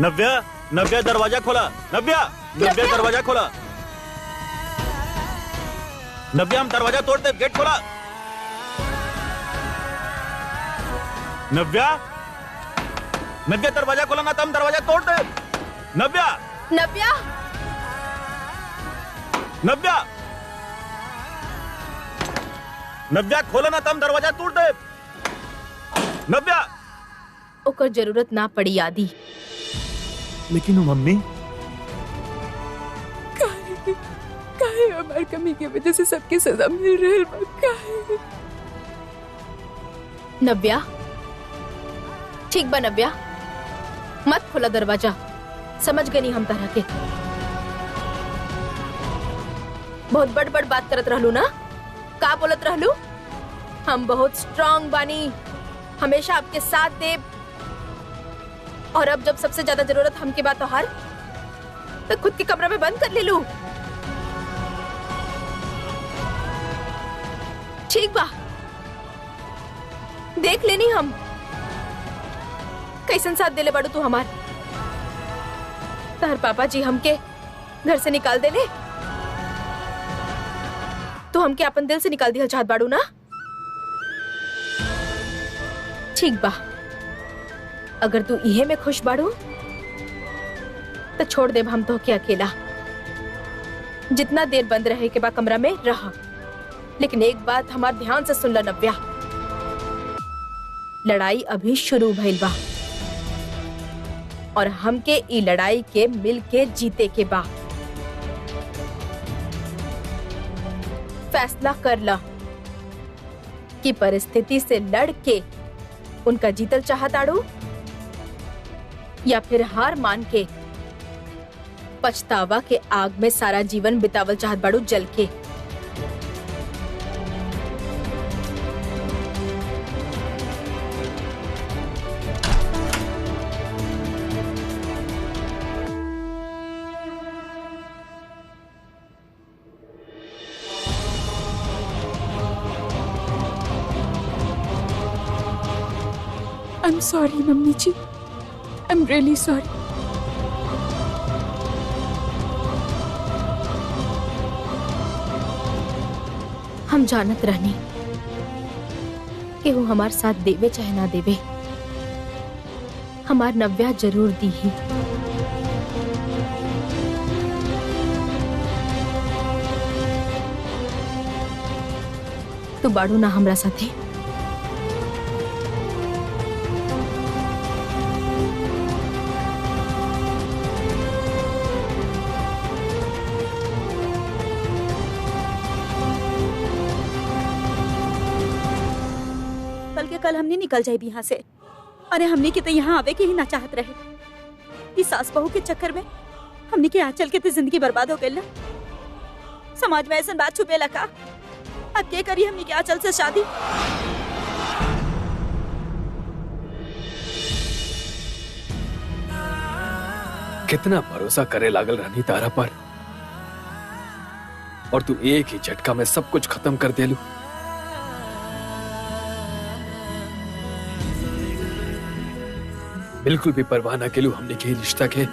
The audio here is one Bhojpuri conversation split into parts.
नव्या, नव्या दरवाजा खोला। नव्या, नव्या दरवाजा खोला। नव्या, हम दरवाजा तोड़ते, गेट खोला। नव्या, नव्या दरवाजा खोला ना तो हम दरवाजा तोड़ दे। नव्या, नव्या, नव्या, नव्या खोला ना तो हम दरवाजा तोड़ दे। नव्या, ओकर जरूरत ना पड़ी आदि। लेकिन मम्मी, काहे हमार कमी की वजह से सबके सजा मिल रही है? काहे? नव्या, ठीक बा नव्या, मत खोला दरवाजा। समझ गई नहीं हम तरह के। बहुत बड़ बड़ बात करत रहलू ना? का बोलत रहलू? हम बहुत स्ट्रांग बानी, हमेशा आपके साथ दे। और अब जब सबसे ज्यादा जरूरत हमके बात तो हार, तो खुद के कमरा में बंद कर ले लू। ठीक बा, देख लेनी हम कैसन साथ देले बाड़ू तू हमार। तार पापा जी हमके घर से निकाल देले, तो हमके अपन दिल से निकाल दिया चाहत बाड़ू ना? ठीक बा, अगर तू इहे में खुश बाड़ू तो छोड़ देब हम तो के अकेला। जितना देर बंद रहे के बा कमरा में रहा, लेकिन एक बात हमार ध्यान से सुन ला नव्या, लड़ाई अभी शुरू भइल बा और हमके ई लड़ाई के मिल के जीते के बा। फैसला कर ला कि परिस्थिति से लड़ के उनका जीतल चाहताड़ू या फिर हार मान के पछतावा के आग में सारा जीवन बितावल चाहत बाड़ू जल के। I'm sorry, मम्मी जी। I'm really sorry. हम जानत रहनी कि वो हमार साथ देवे चाहे ना देवे, हमार नव्या जरूर दी ही। तू बाड़ू ना हमरा साथे? कल हमने निकल जाए यहाँ से। अरे हमने के तो यहाँ आवे के ही ना चाहत रहे। इस सास बहू के चक्कर में हमने के आंचल के तो जिंदगी बर्बाद हो गई ना। समाज में ऐसा बात छुपे लगा। अब क्या करिए हमने के आंचल से शादी? कितना भरोसा करे लागल रहनी तारा पर, और तू एक ही झटका में सब कुछ खत्म कर देलू। बिल्कुल भी परवाह ना केलू हमने के रिश्ता के।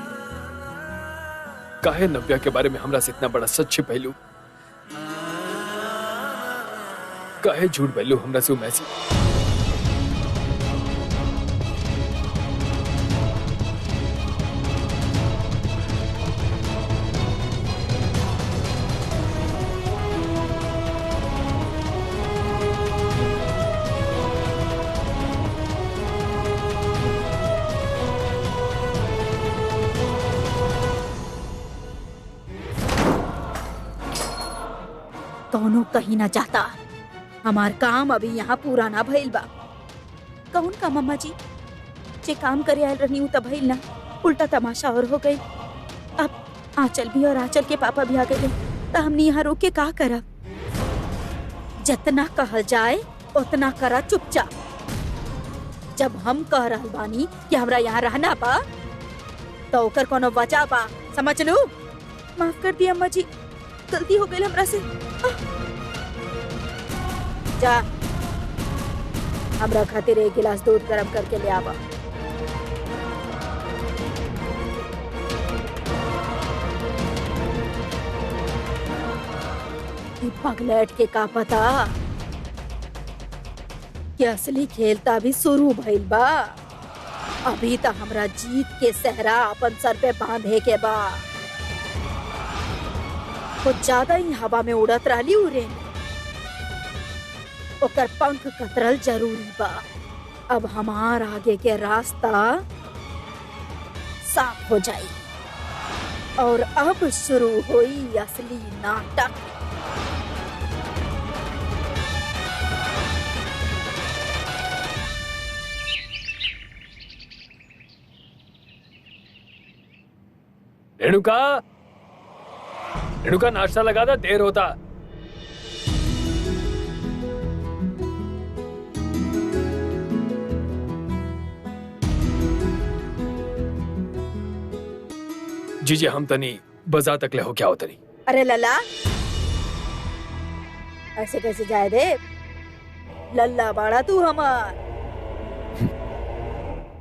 काहे नव्या के बारे में हमरा से इतना बड़ा सच छिपैलू? काहे झूठ बोलू हमरा से मैसी? दोनों कहीं ना जाता। हमार काम अभी यहाँ पूरा ना भइल बा। कौन काम अम्मा जी? जे काम करे आयल रहनी तब भइल ना, उल्टा तमाशा और हो गई। अब आंचल भी और आंचल के पापा भी आ गए, तो हमने यहाँ रोक के का करब? जितना कहल जाए उतना करा चुपचाप। जब हम कह रहल बानी कि हमरा यहाँ रहना बा, तो ओकर कोनो वजह बा, समझ लू? माफ कर दी अम्मा जी, गलती हो गई हमरा से। जा हमरा खातिर एक गिलास दूध गरम करके ले आवा। ई पगलेट के का पता कि असली खेल त अभी शुरू भइल बा। अभी त हमरा जीत के सहरा अपन सर पे बांधे के बा। कुछ ज्यादा ही हवा में उड़त रहली उरे, ओकर पंख कतरल जरूरी बा। अब हमार आगे के रास्ता साफ हो जाई और अब शुरू हुई असली नाटक। रेणुका, रेणुका नाश्ता लगा था, देर होता। जीजी हम तनी बाजार तक ले हो क्या हो तनी। अरे लल्ला, ऐसे कैसे जाए दे? लल्ला बाड़ा तू हमार।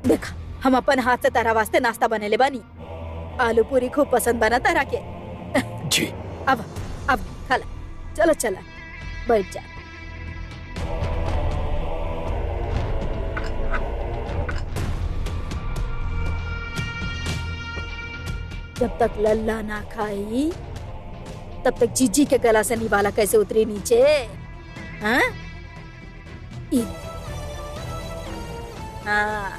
देखा, हम अपन हाथ से तारा वास्ते नाश्ता बनेले बानी। आलू पूरी खूब पसंद बना तारा के। जी अब खाला, चलो चला बैठ जा। जब तक लल्ला ना खाई तब तक जीजी के गला से निवाला कैसे उतरी नीचे? हाँ? हाँ।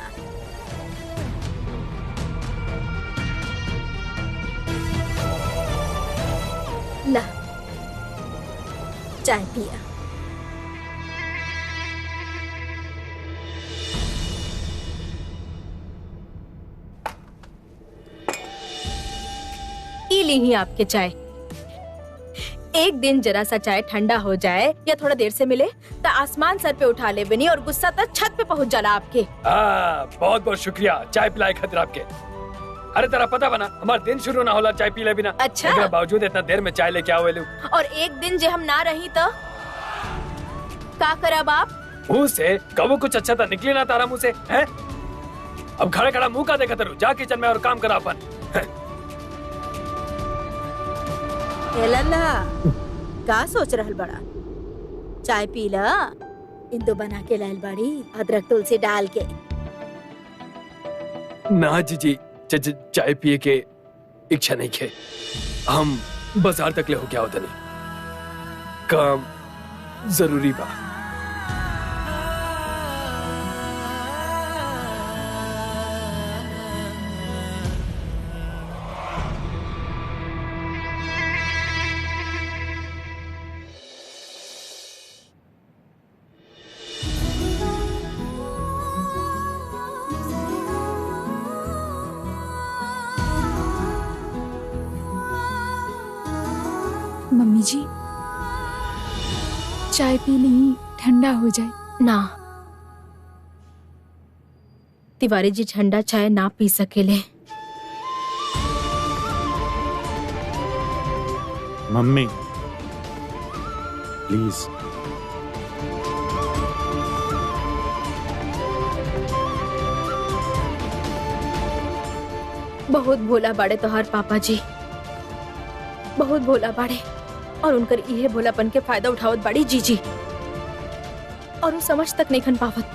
ला, चाय पिया। पी ली ही आपके चाय। एक दिन जरा सा चाय ठंडा हो जाए या थोड़ा देर से मिले तो आसमान सर पे उठा ले बनी और गुस्सा तक छत पे पहुंच जाला आपके। बहुत बहुत शुक्रिया चाय पिलाए खातिर आपके। अरे तेरा पता बना हमारा दिन शुरू ना होला चाय पी ले बिना। अच्छा। एकरा बावजूद इतना देर में चाय लेके आओ वेलू। और एक दिन जे हम ना रही तो का करब आप? मुंह से कबो कुछ अच्छा था निकली ना तारा मुंह से, हैं? अब खड़ा खड़ा मुंह का देखा तेरू, जा किचन में और काम करा अपन। ए लल्ला, का सोच रहल बड़ा? चाय पी ला, इंदु बना के लाल बाड़ी अदरक तुलसी डाल के। ना जीजी, चाय पिए के इच्छा नहीं खे। हम बाजार तक ले हो क्या होता नहीं, काम जरूरी बा। मम्मी जी, चाय पी ली, ठंडा हो जाए। ना, तिवारी जी ठंडा चाय ना पी सकेले। Mummy please. बहुत भोला बाड़े तोहार पापा जी, बहुत भोला बाड़े और उनकर इहे भोलापन के फायदा उठावत बाड़ी जीजी, और वो समझ तक नहीं खन पावत।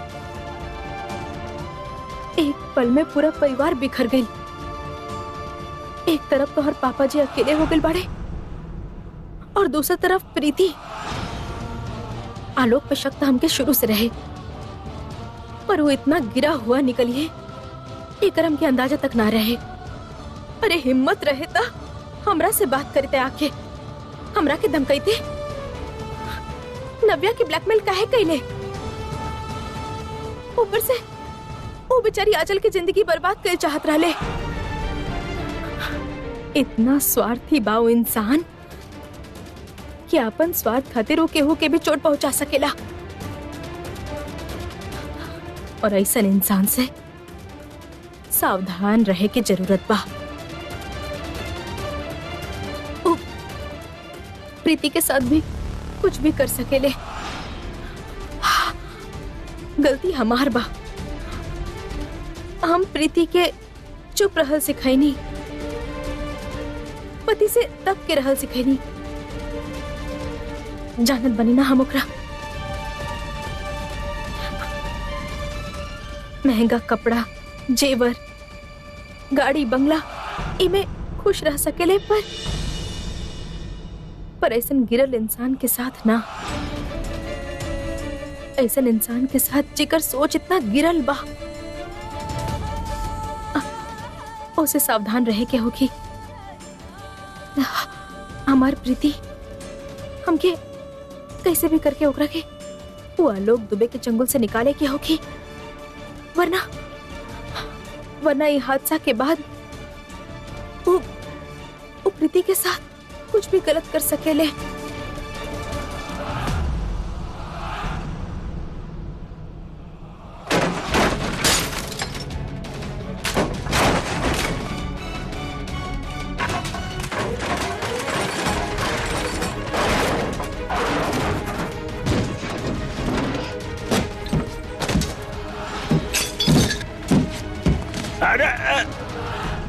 एक पल में पूरा परिवार बिखर गई। एक तरफ तोहर पापा जी अकेले हो गए बाड़े और दूसरी तरफ प्रीति। आलोक पे शक हमके शुरू से रहे, पर वो इतना गिरा हुआ निकलिए एक हमके अंदाजा तक ना रहे। अरे हिम्मत रहे ता हमरा से बात करते, आके हमरा के धमकाईते। नव्या की ब्लैकमेल काहे कैले? ऊपर से वो बेचारी आंचल की जिंदगी बर्बाद कर चाहत रहले। इतना स्वार्थी बा वो इंसान कि अपन स्वार्थ खातिर वो केहू के भी चोट पहुंचा सकेला। और ऐसा इंसान से सावधान रहे की जरूरत बा। प्रीति के साथ भी कुछ भी कर सकेले। गलती हमार बा। हम प्रीति के चुप रहल सिखैनी, पति से दब के रहल सिखैनी। जानत बनी ना हम ओकरा महंगा कपड़ा, जेवर, गाड़ी, बंगला इमे खुश रह सकेले पर ऐसन गिरल इंसान के साथ ना, ऐसन इंसान के साथ जेकर सोच इतना गिरल बा, उसे सावधान रहे के होगी। हमार प्रीति हमके कैसे भी करके ओकरा के वो आलोक दुबे के चंगुल से निकाले के होगी, वरना ये हादसा के बाद वो प्रीति के साथ कुछ भी गलत कर सकेले।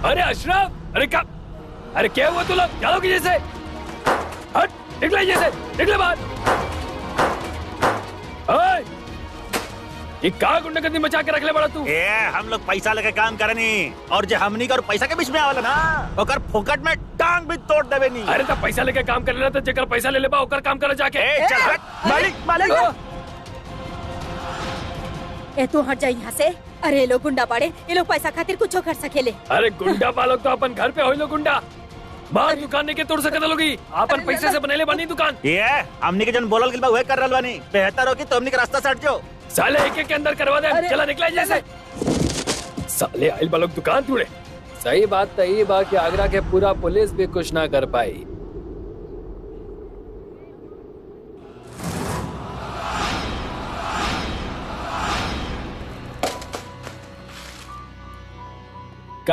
अरे अशरफ, अरे क्या हुआ? तू लोग चलो की जैसे हट, निकले जैसे, निकले बाहर। ये कहाँ गुंडागर्दी मचा के रख ले बड़ा तू? हम लोग पैसा लेके काम करनी और जो हमनी का और पैसा के बीच में आवला ना ओकर फोकट में टांग भी तोड़ देवे नी। अरे तो पैसा लेके काम कर लेना तो जेकर पैसा ले ले बा ओकर काम कर जाके। चल हट, मालिक ए तू हट जा यहाँ से। अरे ये लोग गुंडा पाड़े, ये लोग पैसा खातिर कुछ कर सकेले। अरे गुंडा पालो तो अपन घर पे हो लो गुंडा, बाहर दुकान नहीं के तोड़ सकते लोगी। अपन पैसे से बनेले बनी दुकान। ये हमनी के जन बोलल गिल बा वह कर रहल बानी। बेहतर हो कि तो हमनी के रास्ता से हट जाओ। साले एक के अंदर करवा दे। चला निकला जैसे। साले आइल बालोग दुकान तोड़े। सही बात तो ये बा कि आगरा के पूरा पुलिस भी कुछ ना कर पाई।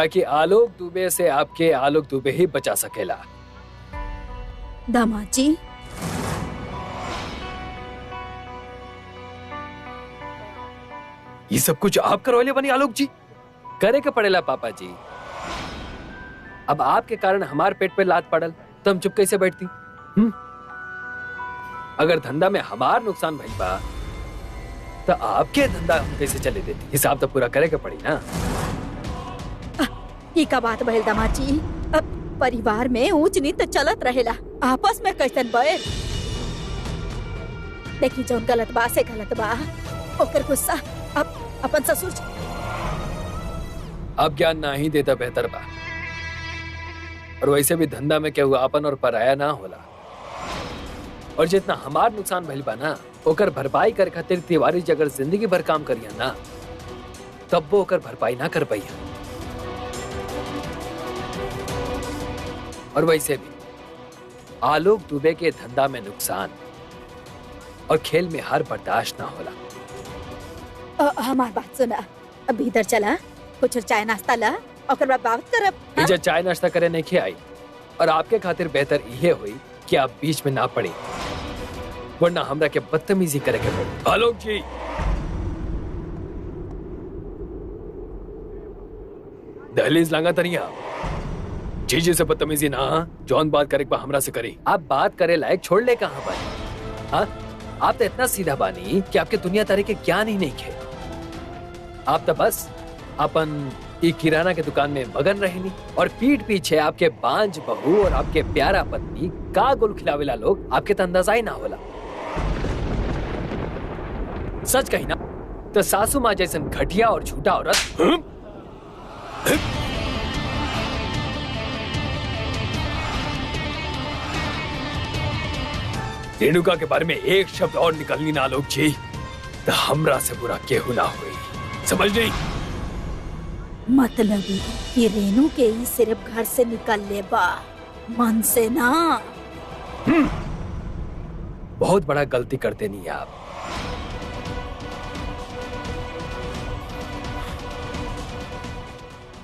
कि आलोक दुबे से आपके आलोक दुबे ही बचा सकेला। दामाद जी, ये सब कुछ आप करवाले बनी आलोक जी? करे के पड़ेला पापा जी। अब आपके कारण हमार पेट पे लात पड़ल तो हम चुप कैसे बैठती? अगर धंधा में हमार नुकसान भइल बा तो आपके धंधा हम कैसे चले देती? हिसाब तो पूरा करे के पड़ी ना। ये का बात भइल दामाद जी? अब परिवार में ऊंच नीच चलत रहेला, आपस में कैसन बैर। देखी जौन गलत बा से गलत बा, ओकर गुस्सा अब अपन ससुर अब ज्ञान ना ही देता बेहतर बा। और वैसे भी धंधा में क्या हुआ अपन और पराया ना होला। और जितना हमार नुकसान भइल बा ना ओकर भरपाई कर खातिर तिवारी जी अगर जिंदगी भर काम करिया ना तब वो ओकर भरपाई ना कर पाइया। और वैसे भी आलोक दुबे के धंधा में नुकसान और खेल में हार बर्दाश्त ना होला। हमार बात सुना, अब भीतर चला, कुछ चाय नाश्ता ला और बाद बात करब। इजा चाय नाश्ता करे नहीं खे आई और आपके खातिर बेहतर ये हुई कि आप बीच में ना पड़े, वरना हमरा के बदतमीजी करे के पड़ी। आलोक जी, दहलीज लांगा तनिया जी से बदतमीजी ना, जौन बात करे बा हमरा से करी। आप बात करे लायक छोड़ ले कहाँ बानी? हाँ, आप तो इतना सीधा बानी कि आपके दुनिया तारे के ज्ञान ही नहीं खे। आप तो बस अपन एक किराना के दुकान में मगन रहेनी और पीठ पीछे आपके बांझ बहू और आपके प्यारा पत्नी का गुल खिलावेला लोग आपके तो अंदाजा ही ना होला। सच कही ना तो सासू माँ जैसन घटिया और झूठा औरत रेणुका के बारे में एक शब्द और निकलनी ना आलोक जी तो हमरा से बुरा केहू ना हुई, समझ नहीं? मतलब ये रेणु के ही सिर्फ घर से निकल ले बा, मन से ना। बहुत बड़ा गलती करते नहीं आप।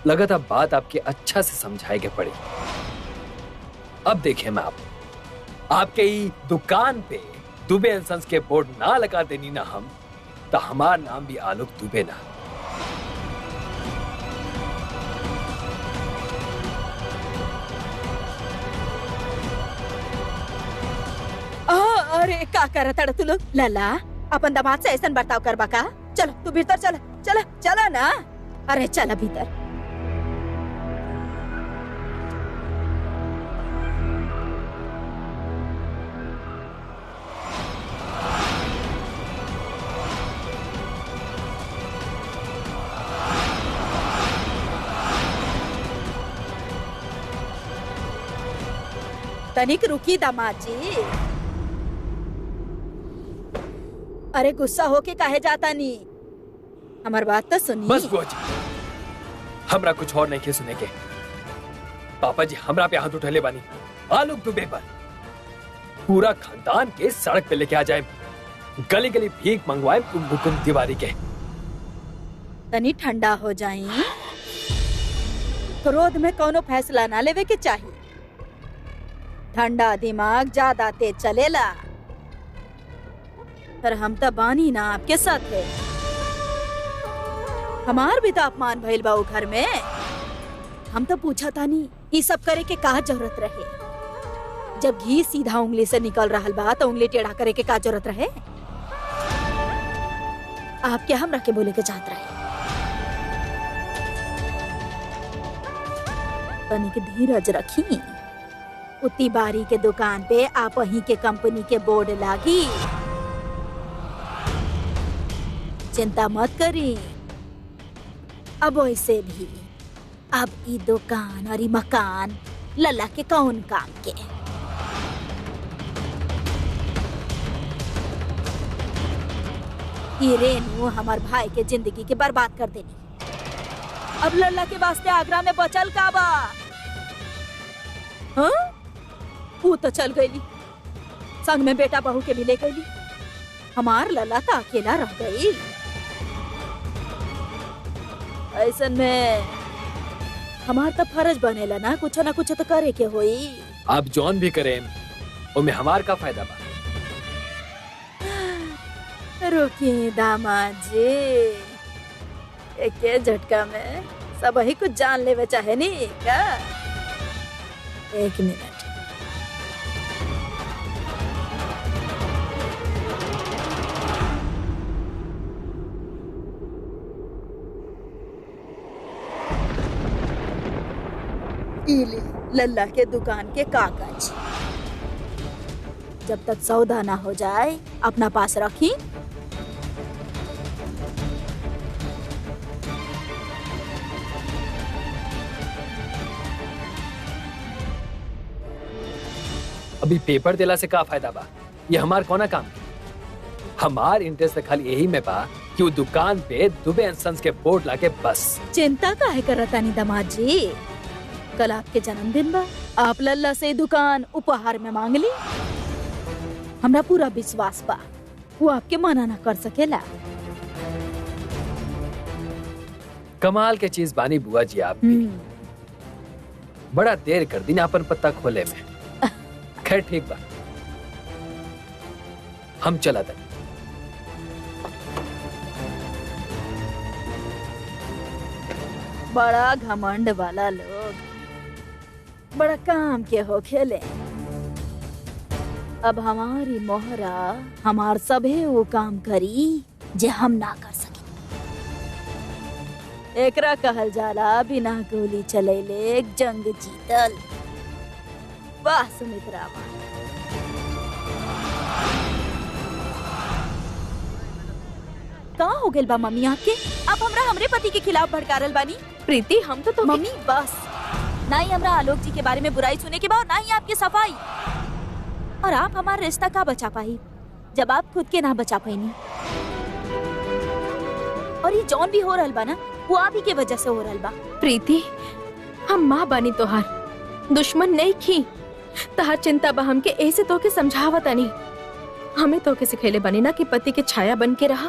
लगा था बात आपकी अच्छा से समझाएगे पड़ी। अब देखें मैं आपके ही दुकान पे दुबे एंड सन्स के बोर्ड ना लगा देनी ना हम तो हमार नाम भी आलोक दुबे ना। अरे का करत अड़ तू लोग? लला अपन दामाद से ऐसा बर्ताव करबा का? चलो तू भीतर चल, चला चला ना। अरे चला भीतर। तनिक रुकी दामाद जी। अरे गुस्सा होके काहे जाता नी? हमार बात तो सुनी। बस बुआ जी, हमरा कुछ और नहीं के सुने के। पापा जी हमरा पे हाथ उठले बानी, आलोक दुबे पर। पूरा खानदान के सड़क पे लेके आ जाए, गली गली भीख मंगवाए मुकुंद तिवारी के। तनी ठंडा हो जाई। क्रोध में कोनो फैसला ना लेवे के चाहिए। ठंडा दिमाग ज्यादा तेज चलेला। पर हम तो बानी ना आपके साथ है। हमार भी तो अपमान भइल बा घर में। हम तो पूछा था नहीं ये सब करे के का जरूरत रहे? जब घी सीधा उंगली से निकल रहा बा तो उंगली टेढ़ा करे के का जरूरत रहे? आप क्या हम रखे बोले के चाहत रहे? तनिक धीरज रखी। उती बारी के दुकान पे आप वहीं के कंपनी के बोर्ड लागी। चिंता मत करी। अब वैसे भी अब ई दुकान और ई मकान लला के कौन काम के? ये रेनू हमार भाई के जिंदगी के बर्बाद कर देनी। अब लल्ला के वास्ते आगरा में बचल का बा? हाँ? वो तो चल गई, संग में बेटा बहू के भी ले गई। हमार लला तो अकेला रह गई। ऐसन में हमार तो फर्ज बनेला ना कुछ तो करे के होई। आप जॉन भी करें उनमें हमार का फायदा बा। रुकिए दामाद जी, एक झटका में सब ही कुछ जान लेवे चाहे नहीं का? एक मिनट। लल्ला के दुकान के कागज जब तक सौदा ना हो जाए अपना पास रखी। अभी पेपर दिला से का फायदा बा? ये हमार कोना काम है। हमार इंटरेस्ट खाली यही में बा कि वो दुकान पे दुबे एंड सन्स के बोर्ड लाके बस। चिंता काहे करता नहीं दामाद जी? कल आपके जन्मदिन बा, आप लल्ला से दुकान उपहार में मांग ली। हमरा पूरा विश्वास बा वो आपके मना ना कर सकेला। कमाल के चीज बानी बुआ जी आप भी। बड़ा देर कर दी अपन पत्ता खोले में। खैर ठीक बा, हम चला था। बड़ा घमंड वाला लोग बड़ा काम के हो खेले। अब हमारी मोहरा हमार सभे वो काम करी जे हम ना कर सके। एकरा कहल जाला बिना गोली चलेले जंग जीतल। वाह सुमित्रा वाह। कहाँ हो गए बा मम्मी आपके? आप हमरा हमरे पति के खिलाफ भड़कारल बानी। प्रीति हम तो मम्मी बस ना ही हमरा आलोक जी के बारे में बुराई सुने के बाद ना ही आपकी सफाई। और आप हमारा रिश्ता का बचा पाई जब आप खुद के ना बचा पाई। और ये जॉन भी हो रहल बा ना, वो आप ही के वजह से हो रहल बा। प्रीति हम माँ बानी तोहार, दुश्मन नहीं खी। तहार चिंता बा हमके ऐसे तो के समझावता नहीं। हमें तो के सिखेले बनी ना कि पति के छाया बन के रहा।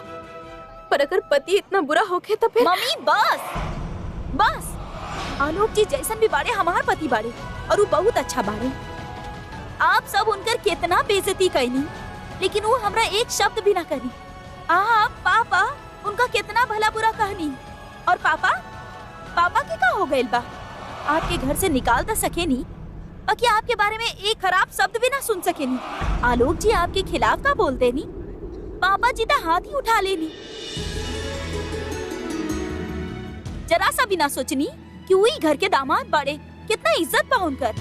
पर अगर पति इतना बुरा होके तो फिर मम्मी बस बस। आलोक जी जैसन भी बाड़े हमार पति बाड़े और वो बहुत अच्छा बाड़े। आप सब उनकर कितना बेइज्जती कईनी लेकिन वो हमरा एक शब्द भी ना करी। आप पापा उनका कितना भला बुरा कहनी। और पापा के का हो गइल बा? आपके घर से निकाल तो सके नी बाकी आपके बारे में एक खराब शब्द भी ना सुन सके नहीं। आलोक जी आपके खिलाफ का बोलते नहीं, पापा जी तो हाथ ही उठा लेनी। जरा सा भी ना सोचनी कि वही घर के दामाद बड़े, कितना इज्जत पा उनकर।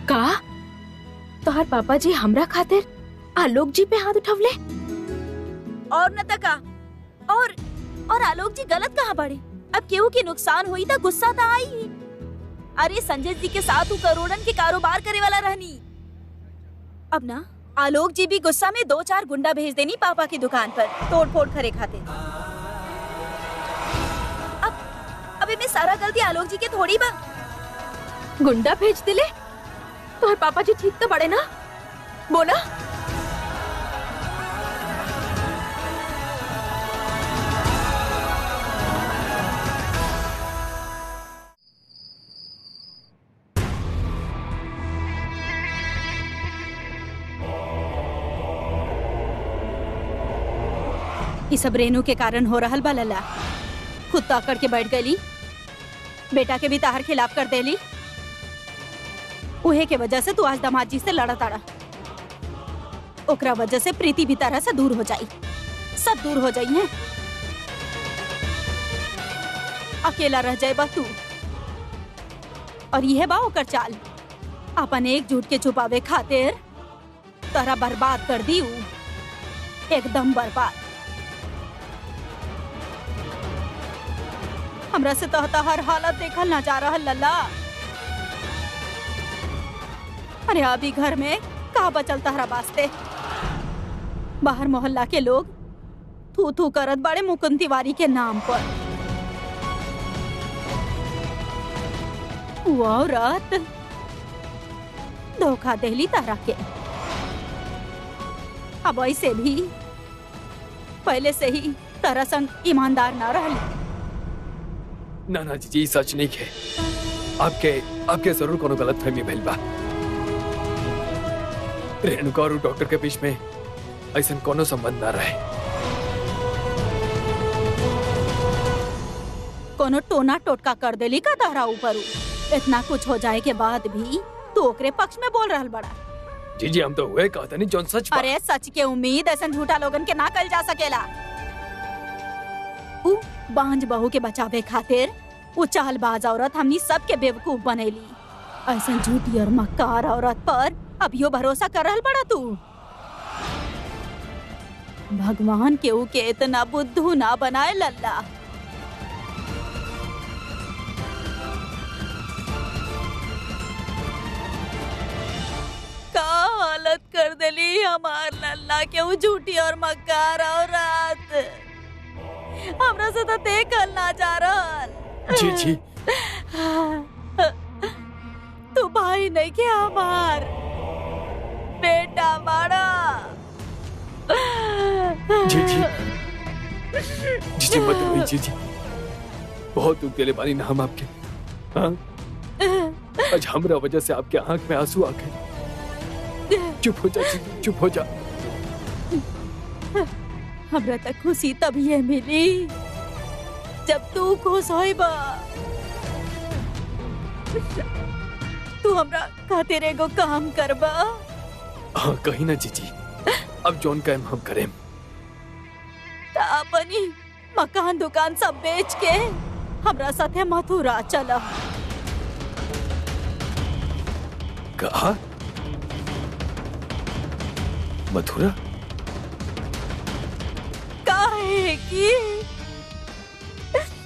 का तोहर पापा जी हमरा खातिर आलोक जी पे हाथ उठवले? और न तका और आलोक जी गलत कहाँ बड़े? अब केहू के नुकसान हुई तो गुस्सा तो आई ही। अरे संजय जी के साथ वो करोड़न के कारोबार करे वाला रहनी। अब ना आलोक जी भी गुस्सा में 2-4 गुंडा भेज देनी पापा की दुकान पर तोड़ फोड़ करे खाते। अब में सारा गलती आलोक जी के थोड़ी बा। गुंडा भेज दिले? तोहर पापा जी ठीक तो बड़े ना? बोला। ये सब रेनू के कारण हो रहल बा लल्ला। खुद तो अकड़ के बैठ गई, बेटा के भी ताहर खिलाफ कर देली। उहे के वजह से तू आज दामाद जी से लड़ा ताड़ा। ओकरा वजह से प्रीति भी तरह से दूर हो जाई, सब दूर हो जाई है। अकेला रह जाए बा तू। और यह बा ओकर चाल, अपन एक झूठ के छुपावे खातिर तोरा बर्बाद कर दी। एकदम बर्बाद। हमरा से तो हर हालत देखल ना जा रहा लल्ला। अरे अभी घर में का बचल तहरा वास्ते? बाहर मोहल्ला के लोग थू थू करत बड़े मुकुंद तिवारी के नाम पर। वो औरत धोखा देली तहरा के। अब ऐसे भी पहले से ही तरह संग ईमानदार ना रहली। ना जी सच नहीं है। आपके जरूर कोनो गलत फहमी भइल बा। रेणुका और डॉक्टर के बीच में ऐसा कोनो संबंध ना रहे। कोनो टोना टोटका कर देली का तहरा ऊपर। इतना कुछ हो जाए के बाद भी तू ओकरे पक्ष में बोल रहल बड़ा। जी हम तो हुए कहता नहीं जौन सच बा। अरे सच के उम्मीद ऐसा झूठा लोगन के ना कल जा सकेला। बांझ बहू के बचावे खातिर वो चालबाज औरत हमनी सबके बेवकूफ बनेली। ऐसा झूठी और मक्कार औरत पर अब यो भरोसा कर रहल बड़ा तू। भगवान के ऊ के इतना बुद्धू ना बनाए लल्ला। का हालत कर देली हमार लल्ला के ऊ झूठी और मक्कार औरत। हमरा से तो देखल ना जा रहल। जी तू भाई नहीं के हमार बेटा बड़ा। जी मत रोइए जी। बहुत दुख दिले बानी ना हम आपके। हाँ? आज हमरा वजह से आपके आंख में आंसू आ गए। चुप हो जा जी, चुप हो जा। हमरा तक खुशी तभी है मिली जब तू खुश होइबा। तू हमरा खातिर एगो काम करबा। हाँ कहीं ना जी। अब जोन का हम करें। अपनी मकान दुकान सब बेच के हमरा साथे मथुरा चला। कहा? मथुरा? काहे की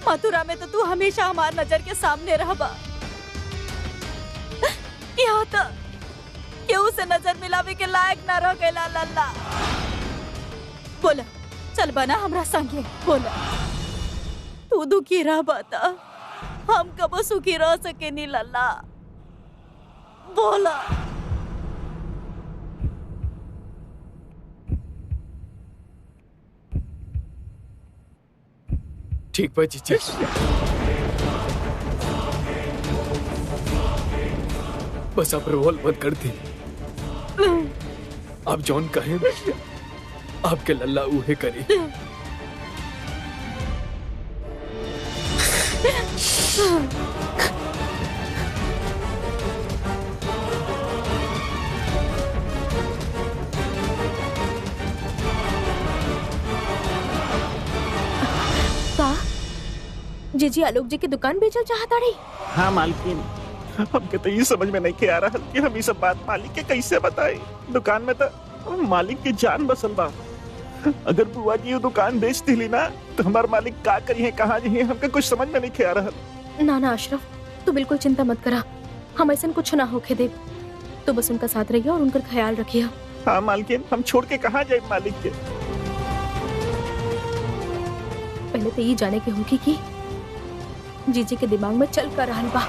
मथुरा में तो तू हमेशा हमार नजर के सामने रहबा। यहाँ तो केहू से नजर मिलावे के लायक ना रह गइला लल्ला। बोला चल बना हमरा संगे। बोला तू दुखी रह बता, हम कबो सुखी रह सके नी लल्ला। बोला ठीक बा जी। बस आप रोल मत कर दी। आप जॉन कहें आपके लल्ला उहे करी। का जीजी आलोक जी की दुकान बेचल चाहता रही? हाँ मालकिन, हमके तो ये समझ में नहीं के आ रहा कि हम ये सब बात मालिक के कैसे बताए। दुकान में तो मालिक की जान बसल बा। अगर बुआ जी ये दुकान बेच दिली ना तो हमार मालिक का करी है, कहाँ जी है, हमके कुछ समझ में नहीं के आ रहा। ना ना अशरफ, तू बिल्कुल चिंता मत करा, हम ऐसा कुछ ना होके दे। तो बस उनका साथ रहिए और उनका ख्याल रखिए। हाँ मालकिन, हम छोड़ के कहाँ जाए मालिक के। पहले तो ये जाने के होगी कि जीजी के दिमाग में चल कर रहल बा।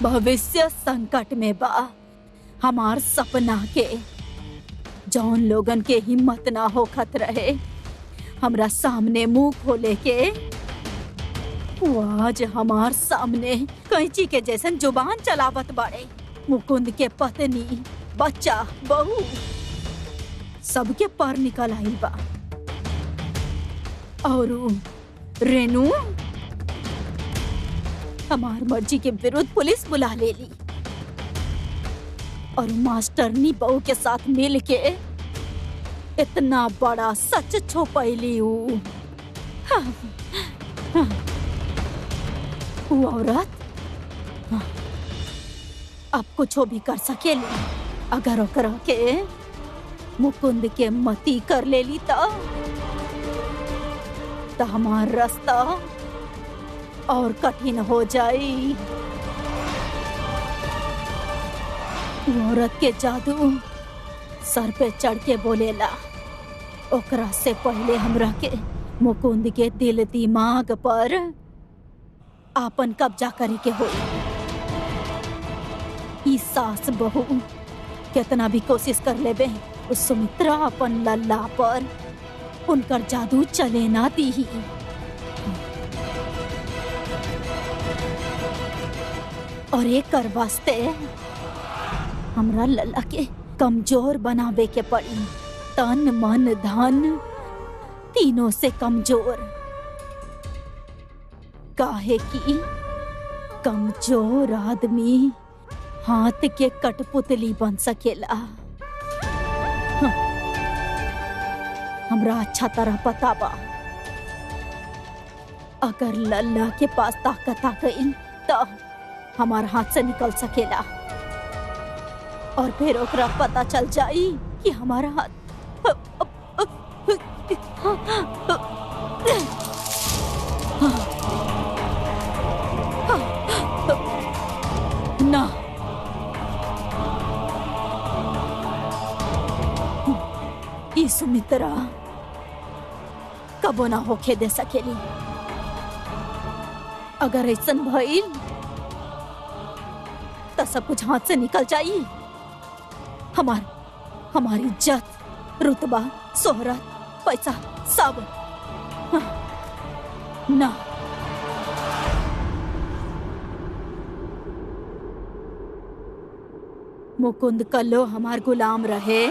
भविष्य संकट में बा। हमार सपना के जौन लोगन के हिम्मत ना होखत रहे हमरा सामने मुंह खोले के, वो आज हमार सामने कैंची के जैसन जुबान चलावत बाड़े। मुकुंद के पत्नी, बच्चा, बहू सबके पर निकल आइल बा। और रेनू हमार मर्जी के विरुद्ध पुलिस बुला ले ली और मास्टरनी बहू के साथ मिल के इतना बड़ा सच छुपैली। वो औरत अब कुछ भी कर सकेली। अगर ओकरा के मुकुंद के मती कर लेली तो हमार रास्ता और कठिन हो जाई। औरत के जादू सर पे चढ़ के बोलेला। ओकरा से पहले हमरा के मुकुंद के दिल दिमाग पर आपन कब्जा करे के होई। ई सास बहू कितना भी कोशिश कर लेबे, उस सुमित्रा अपन लल्ला पर उनकर जादू चले ना दी। और एक कर वास्ते हमरा लल्ला के कमजोर बनावे के पड़ी। तन मन धन तीनों से कमजोर। काहे कि कमजोर आदमी हाथ के कठपुतली बन सकेला। हमरा अच्छा तरह पता बा, अगर लल्ला के पास ताकत आ गई तो हमार हाथ से निकल सकेला। और फिर ओकरा पता चल जाई कि हमारा हाथ ना। ई सुमित्रा कबो ना होके दे सकेली। अगर ऐसन भइल तो सब कुछ हाथ से निकल जाई। हमारी इज्जत, रुतबा, शोहरत, पैसा सब ना। मुकुंद कल्लो हमार गुलाम रहे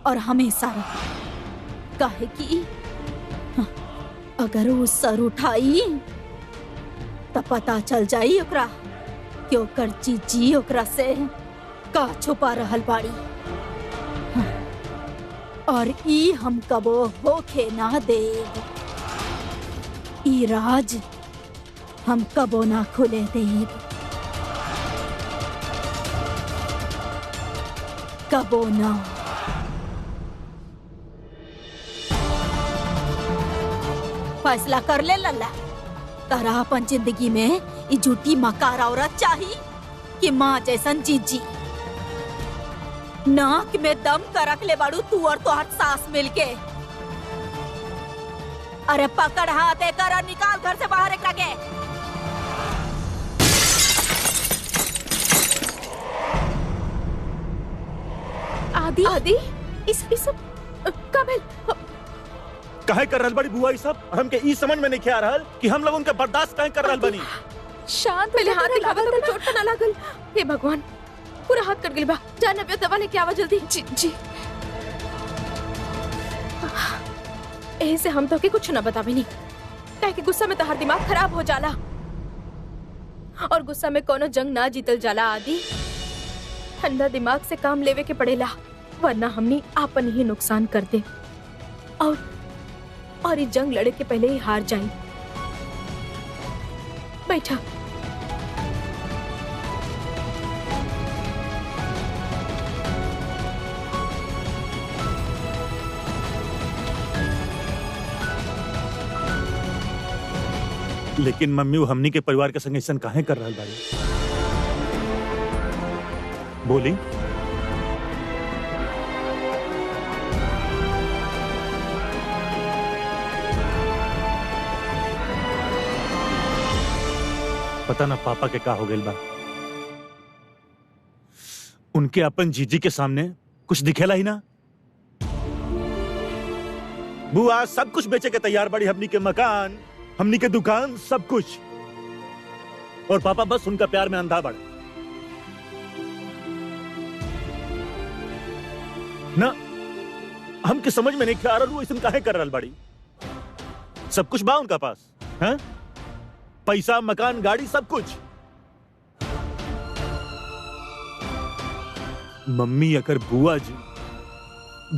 और हमेशा रहे। काहे कि अगर वो सर उठाई तो पता चल जाई ओकरा कि ओकर जीजी ओकरा से का छुपा रहल बाड़ी। और ई हम कबो होखे ना देब। ई राज हम कबो ना खुले देब। कबो ना। फैसला कर ले लल्ला। तारा अपन जिंदगी में ई झूठी मकार औरत चाहिए कि माँ जैसन जीजी। नाक में दम कर रख ले बाड़ू तू और तोहर सास मिलके। अरे पकड़ हाथ कर और निकाल घर से बाहर एक लगे। आदि आदि इस सब काबिल काहे कर रहल बड़ी बुआ ई सब? हमके ई समझ में नहीं आ रहल कि हम लोग उनके बर्दाश्त काहे कर रहल बनी। शांत पहले हो जा, हाथ तोरा दिखावा लागल तो चोट तो ना लागल। हे भगवान, पूरा हाथ कट गइल बा। जान अबे दवा लेके आवा जल्दी। जी जी। एही से हम तो के कुछ ना बतावे नहीं, काहे कि गुस्सा में तो हर दिमाग खराब हो जाला, और गुस्सा में कोनो जंग ना जीतल जाला। आदि ठंडा दिमाग से काम लेवे के पड़ेला, वरना हमनी आपन ही नुकसान कर दे और ये जंग लड़े के पहले ही हार जाए। बैठा। लेकिन मम्मी वो हमनी के परिवार के संग ऐसा काहे कर रहल बाड़ी? बोली। पता ना पापा के का हो गइल बा। उनके अपन जीजी के सामने कुछ दिखेला ही ना। बुआ सब कुछ बेचे के तैयार बड़ी, हमनी के मकान, हमनी के दुकान, सब कुछ। और पापा बस उनका प्यार में अंधा बड़ ना। हमके समझ में नहीं आ रहा ऐसा काहे कर रहल बड़ी। सब कुछ बा उनका पास, हैं? पैसा, मकान, गाड़ी, सब कुछ। मम्मी अगर बुआ जी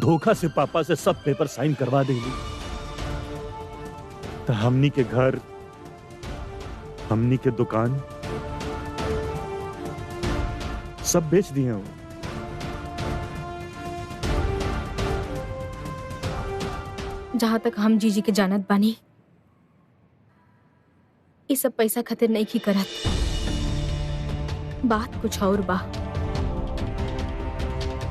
धोखा से पापा से सब पेपर साइन करवा देंगी तो हमनी के घर, हमनी के दुकान सब बेच दिए हो। जहां तक हम जीजी के जानत बानी, ये सब पैसा खातिर नहीं की करत। बात कुछ और बा।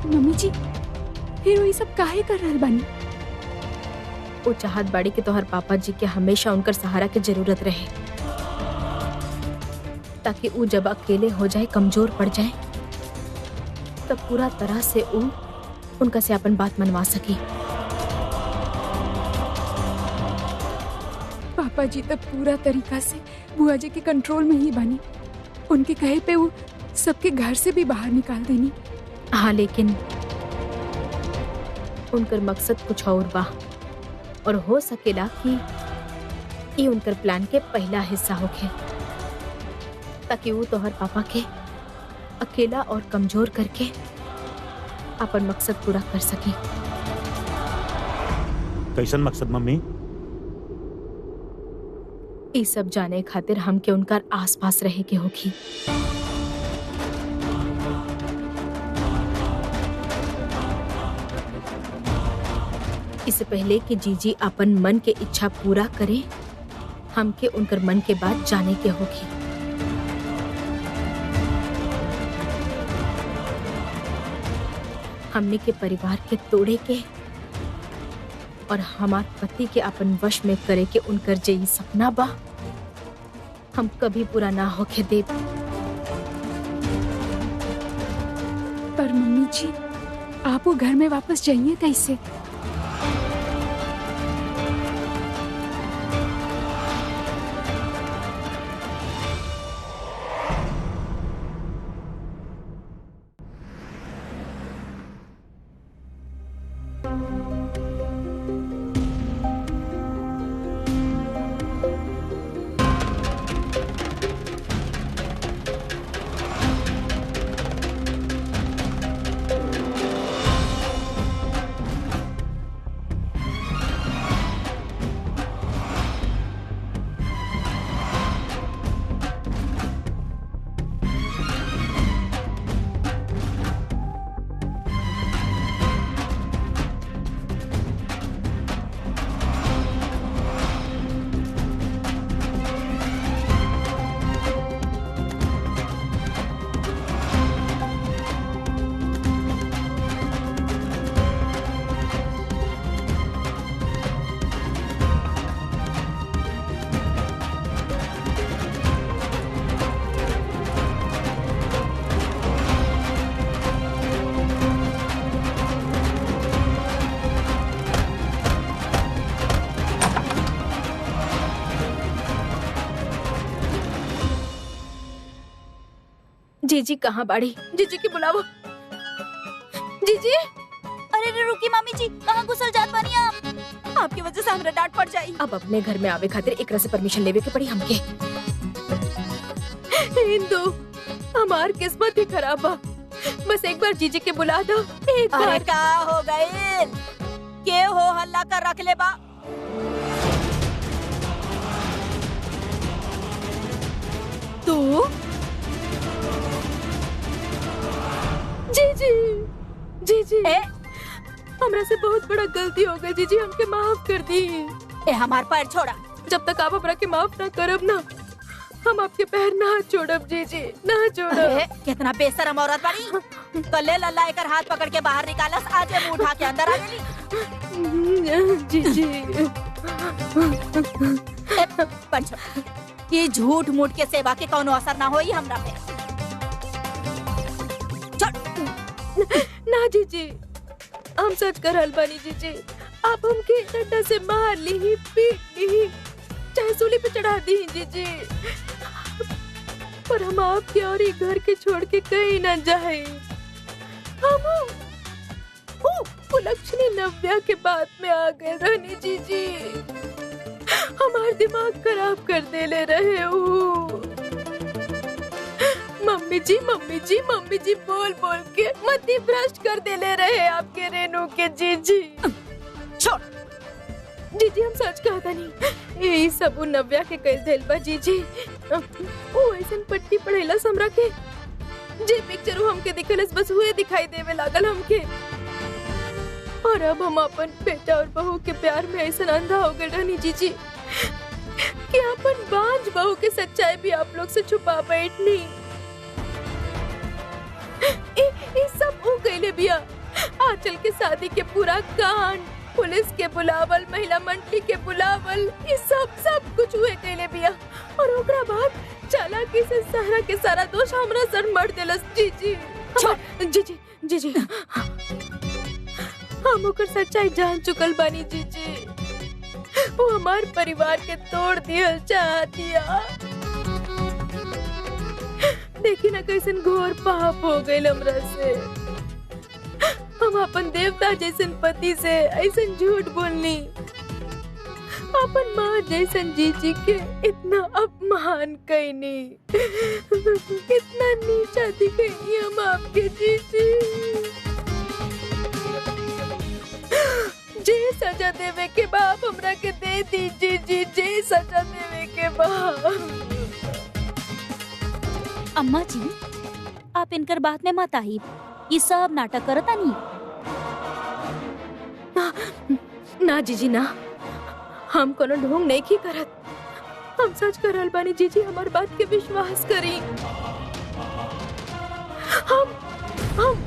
मम्मी जी, फिर वो ये सब काहे कर रहल बानी? वो चाहत बाड़ी के तोहर पापा जी के हमेशा उनकर सहारा की जरूरत रहे, ताकि वो जब अकेले हो जाए, कमजोर पड़ जाए, तब पूरा तरह से वो उनका से अपन बात मनवा सके। पापा जी तब पूरा तरीका से बुआ जी के कंट्रोल में ही बानी। उनके कहे पे वो सबके घर से भी बाहर निकाल देनी। हाँ, लेकिन उनकर मकसद कुछ और बा, और हो सकेला कि ये उनकर प्लान के पहला हिस्सा होखे, ताकि वो तोहर पापा के अकेला और कमजोर करके अपन मकसद पूरा कर सके। कैसन मकसद मम्मी? ये सब जाने खातिर हमके उनकर आसपास रहे के होगी। इससे पहले कि जीजी अपन मन के इच्छा पूरा करे, हमके उनकर मन के बात जाने के होगी। हमने के परिवार के तोड़े के और हमार पति के अपन वश में करे के उनकर जे ई सपना बा, हम कभी पूरा ना होके दे। पर मम्मी जी, आप वो घर में वापस जाइए कैसे? जीजी कहाँ बाड़ी? जीजी की बुलावो। जीजी, अरे रे रुकी मामी जी, कहाँ घुसल जात बानी आप? आपकी वजह से हमरा डांट पड़ जाई। अब अपने घर में आवे खातिर एकरा से परमिशन लेवे के पड़ी हमके। हिंदू, हमार किस्मत ही खराब बा। बस एक बार जीजी के बुला दो, एक अरे बार। का हो गए? के हो हल्ला कर रख ले बा? तू? जीजी, जीजी, ए, हमरा से बहुत बड़ा गलती हो गई जीजी, हमके माफ कर दी। ए हमार पैर छोड़ा। जब तक आप हमरा के माफ ना करब ना, हम आपके पैर ना छोड़ब जीजी, ना छोड़ब। अरे कितना बेशरम औरत बाड़ी। कल्ले लल्ला एकर हाथ पकड़ के बाहर निकालस, आज ये मुंह उठा के अंदर आ गेली। जीजी, ए, पंच, ये झूठ मूठ के सेवा के कौनो असर ना होई हमरा पे। ना जीजी, हम सच कर रहल बानी जीजी। आप हमके डंडा से मार ली, पीट ली, चाहे सूली पे चढ़ा दी जीजी, पर हम आपके और ये घर के छोड़ के कहीं ना जाए। हम वो लक्ष्मी नव्या के बात में आ गए रहनी जीजी, हमार दिमाग खराब कर देले रहे हो। मम्मी जी, मम्मी जी, मम्मी जी बोल बोल के मति भ्रष्ट कर देले रहे आपके रेनू के जीजी। छोड़ जीजी, हम सच कहता नहीं, यही सब उ नव्या के कइल देल बा जीजी। वो ऐसन पट्टी पढ़ैला हमरा के, जे पिक्चर हमके दिखलस बस हुए दिखाई देवे लागल हमके। और अब हम अपन बेटा और बहू के प्यार में ऐसा अंधा हो गए रहनी जीजी कि अपन बांझ बहू के सच्चाई भी आप लोग से छुपा बैठनी। ये सब हो गईले बिया। आंचल के शादी के पूरा कांड, पुलिस के बुलावल, महिला मंडली के बुलावल, ये सब कुछ हुए गईले बिया। और ओकरा बाद चालाकी से सारा के सारा दोष हमरा सर मर देलस जीजी। जीजी, जीजी, हम ओकर सच्चाई जान चुकल बानी जीजी। वो हमार परिवार के तोड़ दियल चाहतिया। देखी ना कैसन घोर पाप हो गए हमरा से। हम अपन देवता जैसन पति से ऐसन झूठ बोलनी, अपन माँ जैसन जीजी के इतना अपमान कैनी, इतना नीचा दिखैनी हम आपके जीजी। जे सजा देवे के बाप हमरा के दे दी जीजी, जे सजा देवे के बाप। अम्मा जी, आप इनकर बात में मत आई, ये सब नाटक करता नहीं। ना जीजी ना, हम कोनो ढोंग नहीं की करत, हम सच कर रहल बानी जीजी, हमार बात के विश्वास करी। हम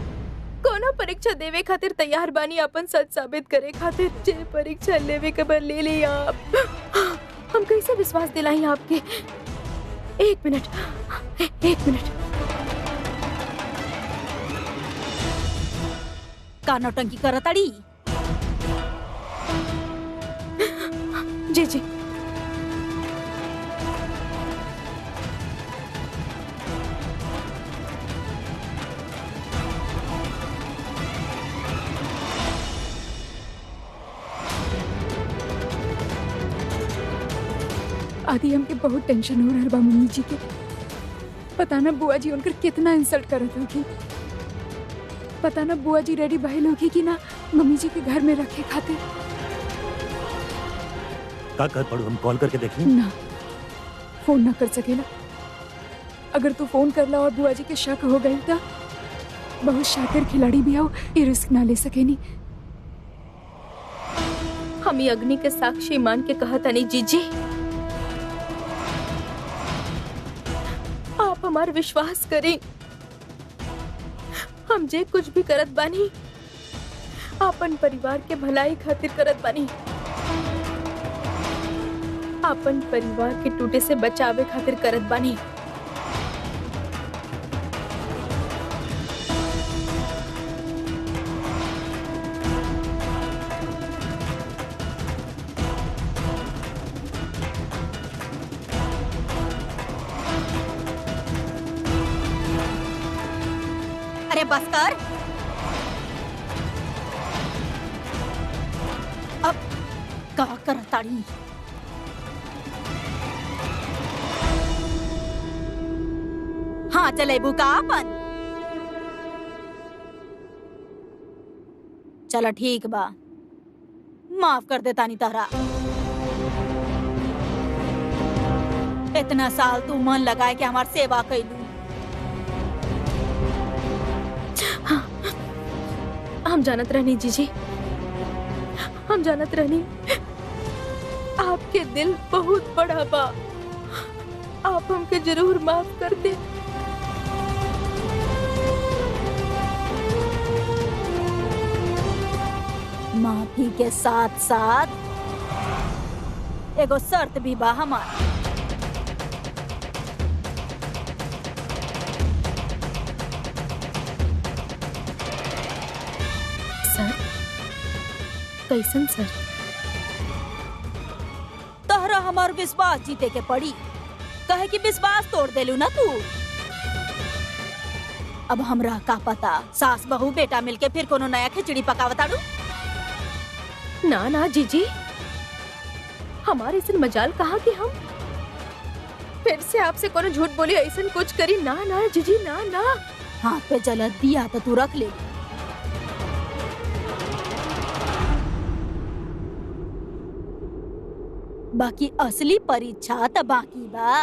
कोनो परीक्षा देवे खातिर तैयार बानी, अपन सच साबित करे खातिर। जे परीक्षा लेवे के बाद ले ली आप, हम कैसे विश्वास दिलाई आपके। एक मिनट। का नौटंकी करताड़ी? जी। आदि हमके बहुत टेंशन हो रहा बा मम्मी जी के। पता ना बुआ जी उनकर कितना इंसल्ट करत होगी। पता ना बुआ जी रेडी भइल होगी कि ना मम्मी जी के घर में रखे खातिर। का कर पड़ू, हम कॉल करके देखें? ना, फोन ना कर सकेला। अगर तू फोन करला और बुआ जी के शक हो गई तो बहुत शातिर खिलाड़ी भी आओ, ये रिस्क ना ले सकेनी। हम ये अग्नि के साक्षी मान के कहा था नहीं जीजी, आप हमार विश्वास करें। हम जे कुछ भी करत बानी अपन परिवार के भलाई खातिर करत बानी, अपन परिवार के टूटे से बचावे खातिर करत बानी। बस कर। अब का करताड़ी? हाँ चले बुका अपन। चलो ठीक बा, माफ कर दे तानी तारा। इतना साल तू मन लगाए कि हमार सेवा कैलू। हम जानत रहनी जीजी, हम जानत रहनी आपके दिल बहुत बड़ा बा। आप हमके जरूर माफ कर दे। माफी के साथ साथ एगो शर्त भी बा हमार। सर, कैसन सर? तोहरा हमार विश्वास जीते के पड़ी, कहे कि विश्वास तोड़ देलू ना तू। अब हमरा का पता सास बहू बेटा मिलके फिर कोनो नया खिचड़ी पकावताड़ू। ना ना जीजी, हमारे इसन मजाल कहा कि हम फिर से आपसे कोनो झूठ बोली ऐसन कुछ करी। ना ना जीजी, ना ना। हाथ पे जलत दिया तो तू रख ले। बाकी असली परीक्षा तो बाकी बा।